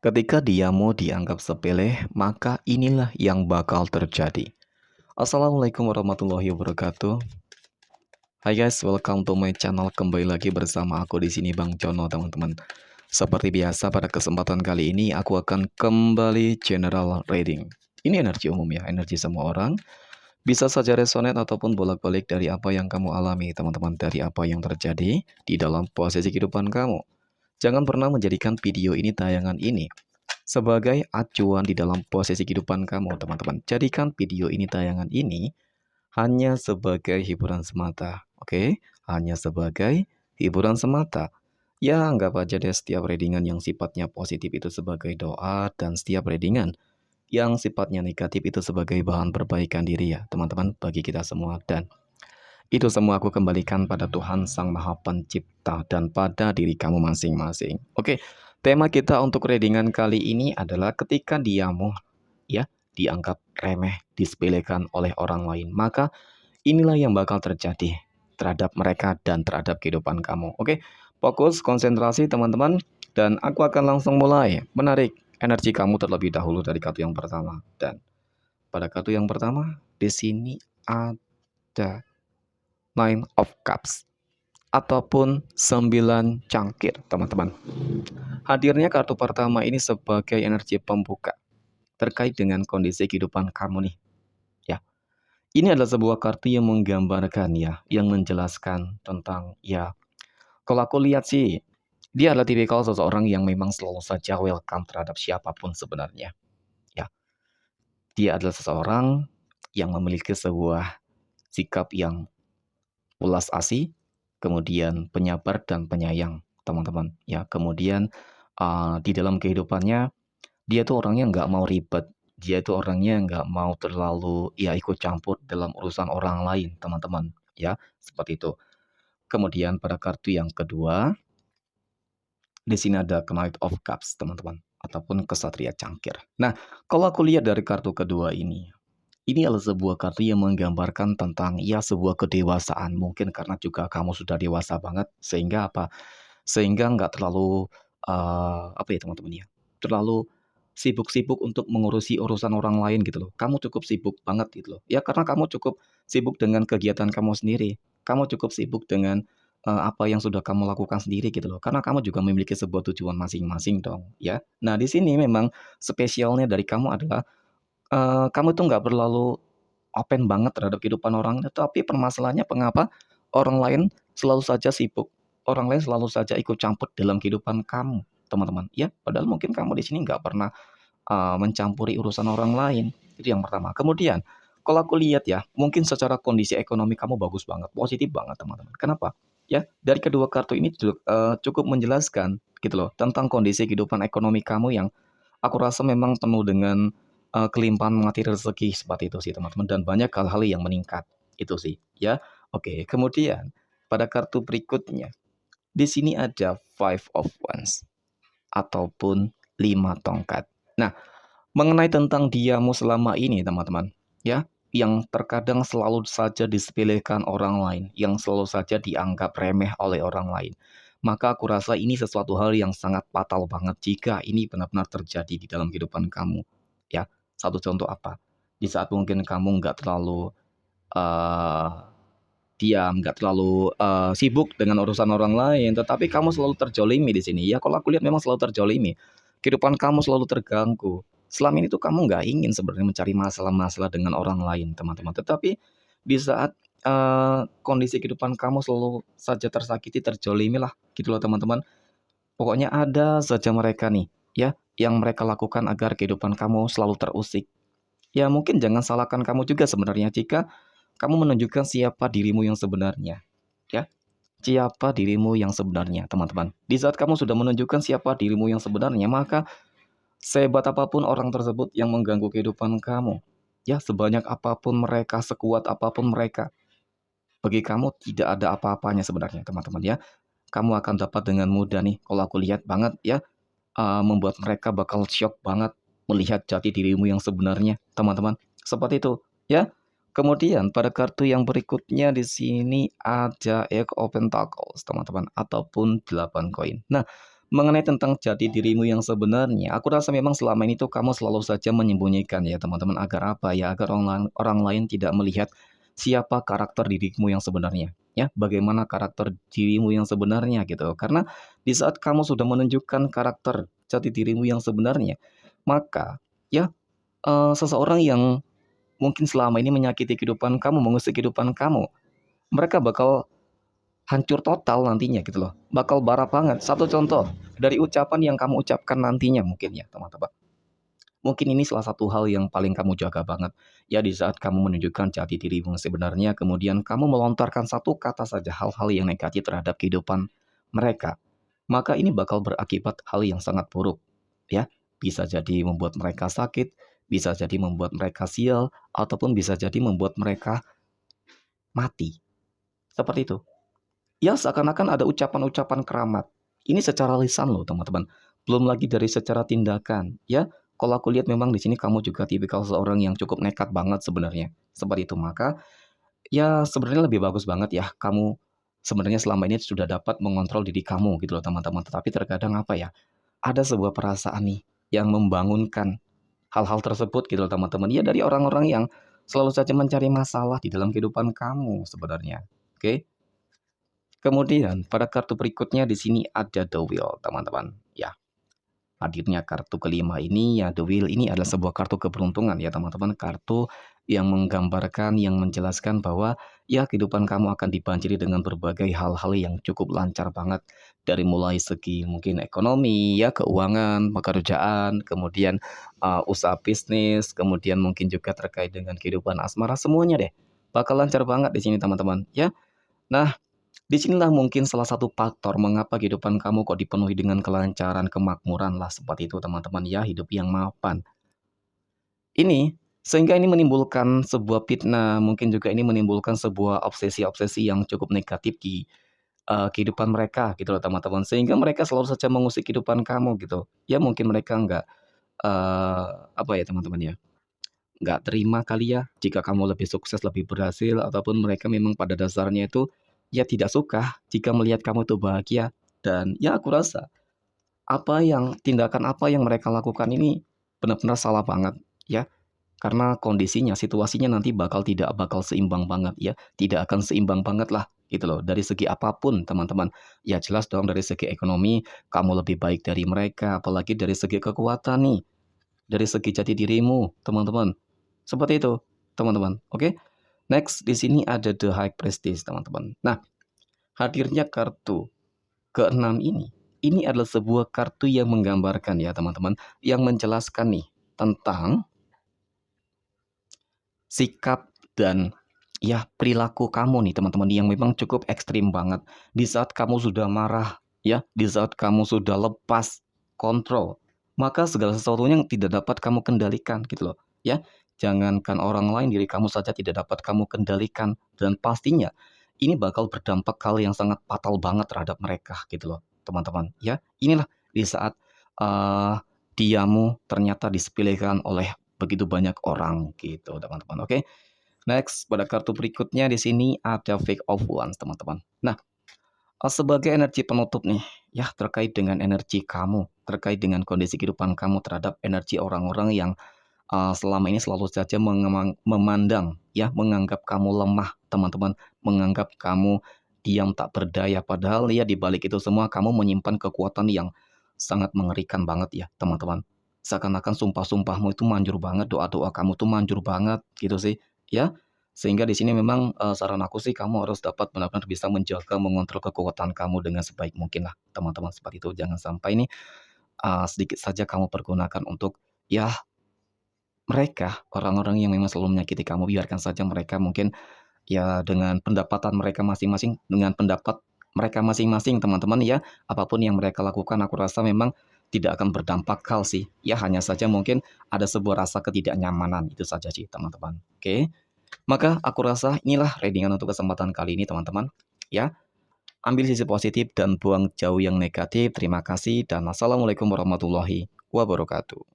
Ketika diamu dianggap sepele, maka inilah yang bakal terjadi. Assalamualaikum warahmatullahi wabarakatuh. Hai guys, welcome to my channel. Kembali lagi bersama aku di sini Bang Jono, teman-teman. Seperti biasa pada kesempatan kali ini aku akan kembali general reading. Ini energi umum ya, energi semua orang. Bisa saja resonate ataupun bolak-balik dari apa yang kamu alami, teman-teman, dari apa yang terjadi di dalam posisi kehidupan kamu. Jangan pernah menjadikan video ini tayangan ini sebagai acuan di dalam posisi kehidupan kamu, teman-teman. Jadikan video ini tayangan ini hanya sebagai hiburan semata, oke? Hanya sebagai hiburan semata. Ya, anggap aja deh setiap readingan yang sifatnya positif itu sebagai doa dan setiap readingan yang sifatnya negatif itu sebagai bahan perbaikan diri ya, teman-teman, bagi kita semua. Dan itu semua aku kembalikan pada Tuhan Sang Maha Pencipta dan pada diri kamu masing-masing. Oke, tema kita untuk readingan kali ini adalah ketika diamu ya dianggap remeh, disepelekan oleh orang lain, maka inilah yang bakal terjadi terhadap mereka dan terhadap kehidupan kamu. Oke, fokus, konsentrasi teman-teman, dan aku akan langsung mulai menarik energi kamu terlebih dahulu dari kartu yang pertama. Dan pada kartu yang pertama, di sini ada Nine of Cups ataupun 9 cangkir, teman-teman. Hadirnya kartu pertama ini sebagai energi pembuka terkait dengan kondisi kehidupan kamu nih, ya. Ini adalah sebuah kartu yang menggambarkan ya, yang menjelaskan tentang ya, kalau aku lihat sih, dia adalah tipikal seseorang yang memang selalu saja welcome terhadap siapapun sebenarnya, ya. Dia adalah seseorang yang memiliki sebuah sikap yang ulas asih, kemudian penyabar dan penyayang, teman-teman. Ya, kemudian di dalam kehidupannya dia tuh orangnya nggak mau ribet, dia itu orangnya nggak mau terlalu ya ikut campur dalam urusan orang lain, teman-teman. Ya, seperti itu. Kemudian pada kartu yang kedua, di sini ada Knight of Cups, teman-teman, ataupun kesatria cangkir. Nah, kalau aku lihat dari kartu kedua ini adalah sebuah kartu yang menggambarkan tentang ya sebuah kedewasaan. Mungkin karena juga kamu sudah dewasa banget sehingga apa? Sehingga nggak terlalu apa ya teman-teman ya? Terlalu sibuk-sibuk untuk mengurusi urusan orang lain gitu loh. Kamu cukup sibuk banget gitu loh. Ya karena kamu cukup sibuk dengan kegiatan kamu sendiri. Kamu cukup sibuk dengan apa yang sudah kamu lakukan sendiri gitu loh. Karena kamu juga memiliki sebuah tujuan masing-masing dong, ya. Nah, di sini memang spesialnya dari kamu adalah kamu tuh nggak terlalu open banget terhadap kehidupan orang, tetapi permasalahannya mengapa orang lain selalu saja sibuk, orang lain selalu saja ikut campur dalam kehidupan kamu, teman-teman, ya. Padahal mungkin kamu di sini nggak pernah, mencampuri urusan orang lain, itu yang pertama. Kemudian, kalau aku lihat ya, mungkin secara kondisi ekonomi kamu bagus banget, positif banget, teman-teman. Kenapa? Ya, dari kedua kartu ini cukup menjelaskan gitu loh, tentang kondisi kehidupan ekonomi kamu yang aku rasa memang penuh dengan, kelimpahan materi rezeki seperti itu sih teman-teman dan banyak hal-hal yang meningkat, itu sih ya. Oke, kemudian pada kartu berikutnya, di sini ada Five of Wands ataupun 5 tongkat. Nah, mengenai tentang diamu selama ini teman-teman, ya, yang terkadang selalu saja disepelekan orang lain, yang selalu saja dianggap remeh oleh orang lain. Maka aku rasa ini sesuatu hal yang sangat fatal banget jika ini benar-benar terjadi di dalam kehidupan kamu. Ya, satu contoh apa? Di saat mungkin kamu nggak terlalu eh, diam, nggak terlalu sibuk dengan urusan orang lain, tetapi kamu selalu terjolimi di sini. Ya, kalau aku lihat memang selalu terjolimi. Kehidupan kamu selalu terganggu. Selama ini tuh kamu nggak ingin sebenarnya mencari masalah-masalah dengan orang lain, teman-teman. Tetapi di saat kondisi kehidupan kamu selalu saja tersakiti, terjolimi lah, gitu loh teman-teman. Pokoknya ada saja mereka nih, ya, yang mereka lakukan agar kehidupan kamu selalu terusik. Ya mungkin jangan salahkan kamu juga sebenarnya jika kamu menunjukkan siapa dirimu yang sebenarnya, ya. Siapa dirimu yang sebenarnya, teman-teman. Di saat kamu sudah menunjukkan siapa dirimu yang sebenarnya, maka sehebat apapun orang tersebut yang mengganggu kehidupan kamu, ya sebanyak apapun mereka, sekuat apapun mereka, bagi kamu tidak ada apa-apanya sebenarnya, teman-teman ya. Kamu akan dapat dengan mudah nih, kalau aku lihat banget ya, membuat mereka bakal syok banget melihat jati dirimu yang sebenarnya, teman-teman. Seperti itu, ya. Kemudian pada kartu yang berikutnya di sini ada Eight of Pentacles, teman-teman, ataupun 8 koin. Nah, Mengenai tentang jati dirimu yang sebenarnya, aku rasa memang selama ini tuh kamu selalu saja menyembunyikan ya teman-teman, agar apa ya, agar orang lain tidak melihat siapa karakter dirimu yang sebenarnya, ya, bagaimana karakter dirimu yang sebenarnya gitu. Karena di saat kamu sudah menunjukkan karakter jati dirimu yang sebenarnya, maka ya, seseorang yang mungkin selama ini menyakiti kehidupan kamu, mengusik kehidupan kamu, mereka bakal hancur total nantinya gitu loh. Bakal parah banget. Satu contoh dari ucapan yang kamu ucapkan nantinya mungkin ya teman-teman. Mungkin ini salah satu hal yang paling kamu jaga banget. Ya di saat kamu menunjukkan jati dirimu yang sebenarnya, kemudian kamu melontarkan satu kata saja hal-hal yang negatif terhadap kehidupan mereka. Maka ini bakal berakibat hal yang sangat buruk. Ya, bisa jadi membuat mereka sakit, bisa jadi membuat mereka sial, ataupun bisa jadi membuat mereka mati. Seperti itu. Ya seakan-akan ada ucapan-ucapan keramat. Ini secara lisan loh teman-teman. Belum lagi dari secara tindakan. Ya, kalau aku lihat memang di sini kamu juga tipikal seorang yang cukup nekat banget sebenarnya. Seperti itu. Maka ya sebenarnya lebih bagus banget ya kamu sebenarnya selama ini sudah dapat mengontrol diri kamu gitu loh teman-teman. Tetapi terkadang apa ya? Ada sebuah perasaan nih yang membangunkan hal-hal tersebut gitu loh teman-teman. Ya dari orang-orang yang selalu saja mencari masalah di dalam kehidupan kamu sebenarnya. Oke? Kemudian pada kartu berikutnya di sini ada The Wheel, teman-teman. Ya, hadirnya kartu kelima ini ya The Wheel ini adalah sebuah kartu keberuntungan ya teman-teman. Kartu yang menggambarkan, yang menjelaskan bahwa ya kehidupan kamu akan dibanjiri dengan berbagai hal-hal yang cukup lancar banget. Dari mulai segi mungkin ekonomi, ya keuangan, pekerjaan, kemudian usaha bisnis, kemudian mungkin juga terkait dengan kehidupan asmara, semuanya deh. Bakal lancar banget di sini teman-teman ya. Nah, disinilah mungkin salah satu faktor mengapa kehidupan kamu kok dipenuhi dengan kelancaran, kemakmuran lah seperti itu teman-teman ya, hidup yang mapan. Ini, sehingga ini menimbulkan sebuah fitnah, mungkin juga ini menimbulkan sebuah obsesi-obsesi yang cukup negatif di kehidupan mereka gitu loh teman-teman. Sehingga mereka selalu saja mengusik kehidupan kamu gitu. Ya mungkin mereka nggak, apa ya teman-teman ya, nggak terima kali ya jika kamu lebih sukses, lebih berhasil, ataupun mereka memang pada dasarnya itu ya tidak suka jika melihat kamu itu bahagia. Dan ya aku rasa tindakan apa yang mereka lakukan ini benar-benar salah banget ya. Karena kondisinya, situasinya nanti tidak bakal seimbang banget ya. Tidak akan seimbang banget lah gitu loh. Dari segi apapun teman-teman. Ya jelas dong dari segi ekonomi kamu lebih baik dari mereka. Apalagi dari segi kekuatan nih. Dari segi jati dirimu teman-teman. Seperti itu teman-teman. Oke. Next di sini ada The High Prestige teman-teman. Nah, hadirnya kartu keenam ini adalah sebuah kartu yang menggambarkan ya teman-teman, yang menjelaskan nih tentang sikap dan ya perilaku kamu nih teman-teman yang memang cukup ekstrim banget. Di saat kamu sudah marah ya, di saat kamu sudah lepas kontrol, maka segala sesuatunya yang tidak dapat kamu kendalikan gitu loh ya. Jangankan orang lain, diri kamu saja tidak dapat kamu kendalikan dan pastinya ini bakal berdampak hal yang sangat fatal banget terhadap mereka gitu loh teman-teman ya. Inilah di saat eh, diamu ternyata disepelekan oleh begitu banyak orang gitu teman-teman. Oke. Next pada kartu berikutnya di sini ada Fake of Wands teman-teman. Nah, sebagai energi penutup nih ya terkait dengan energi kamu, terkait dengan kondisi kehidupan kamu terhadap energi orang-orang yang selama ini selalu saja memandang ya, menganggap kamu lemah teman-teman, menganggap kamu diam tak berdaya, padahal ya di balik itu semua kamu menyimpan kekuatan yang sangat mengerikan banget ya teman-teman. Seakan-akan sumpah-sumpahmu itu manjur banget, doa-doa kamu tuh manjur banget gitu sih ya. Sehingga di sini memang saran aku sih kamu harus dapat benar-benar bisa menjaga, mengontrol kekuatan kamu dengan sebaik mungkin lah teman-teman, seperti itu. Jangan sampai ini sedikit saja kamu pergunakan untuk ya mereka, orang-orang yang memang selalu menyakiti kamu, biarkan saja mereka mungkin ya dengan pendapatan mereka masing-masing, dengan pendapat mereka masing-masing teman-teman ya. Apapun yang mereka lakukan aku rasa memang tidak akan berdampak hal sih. Ya hanya saja mungkin ada sebuah rasa ketidaknyamanan, itu saja sih teman-teman. Oke. Maka aku rasa inilah readingan untuk kesempatan kali ini teman-teman. Ya, ambil sisi positif dan buang jauh yang negatif. Terima kasih dan wassalamualaikum warahmatullahi wabarakatuh.